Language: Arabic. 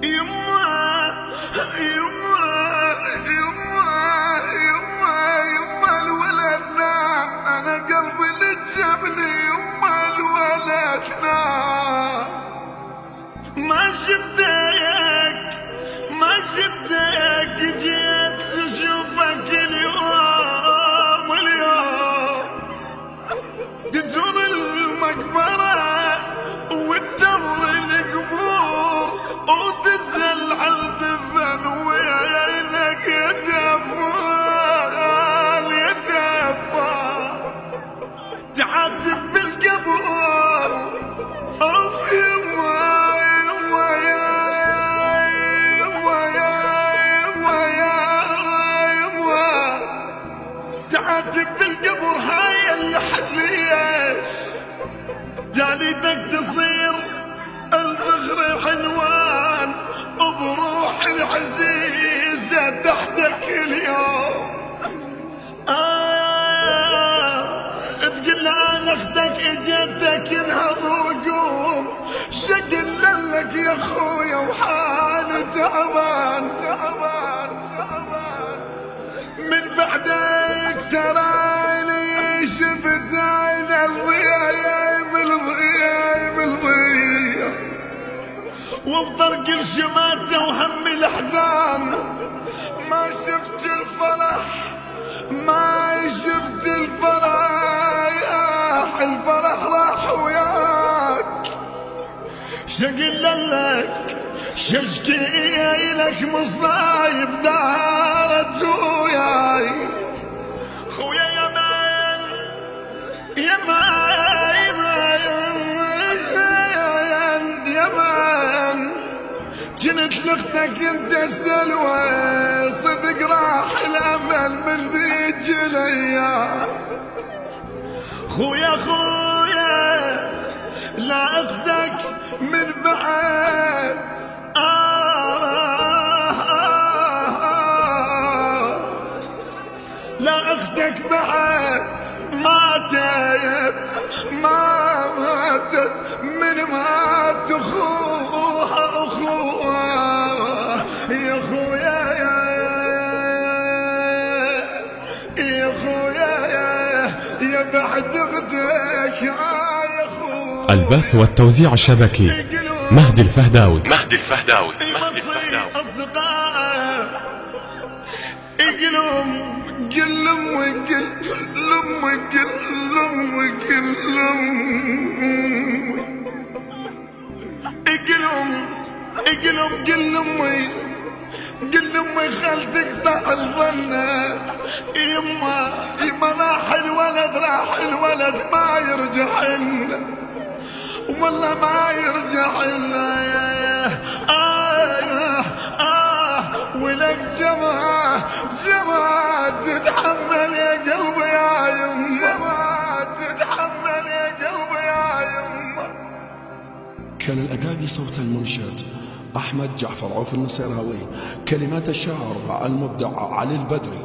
يما يما يما يما يما الولد نام، انا قلبي لتجبني يما الولد نام. ما شفتك ما شفتك، جيت اشوفك اليوم تزور المقبرة وتدور القبور وتسأل عن دفن وينك يدفن يدفن، تعاتب بالقبور اوف يما يما يا يما يا يما يا يما، تعاتب بالقبر هاي اللي حليش جاليتك تصير الفخر عنوان وبروح العزيزة تحتك اليوم. تقول انا اختك اجتك انهض وقوم، شقل لك يا خويا وحالي تعبان تعبان تعبان، من بعدك تراني شفت عين الضياء بالضياء وبطرق الشماتة وهم الاحزان، ما شفت الفرح ما شفت الفرح، الفرح راح وياك. شقل لك ششكي لك مصايب دارت وياي، خويا يا مان يا مان يا مان، جنت لاختك انت السلوى، صدق راح الامل من ذيك الايام. خويا خويا لا اختك من بعد لا اختك بعد ماتت ما ماتت من مات اخوها اخوها. يا خويا يا خويا يا بعد اختك يا خويا. البث والتوزيع الشبكي مهدي الفهداوي. اقلم قلم وقلم وقلم وقلم اقلم اقلم قلم قلم خالتك طاح الظنة. يما راح الولد ما يرجع لنا والله ما يرجع لنا. ولك جماعة تتحمل يا قلبي يا يما، تتحمل يا قلبي يا يما. كان الأداء بصوت المنشد أحمد جعفر عوف النصيراوي، كلمات الشاعر المبدع علي البدري.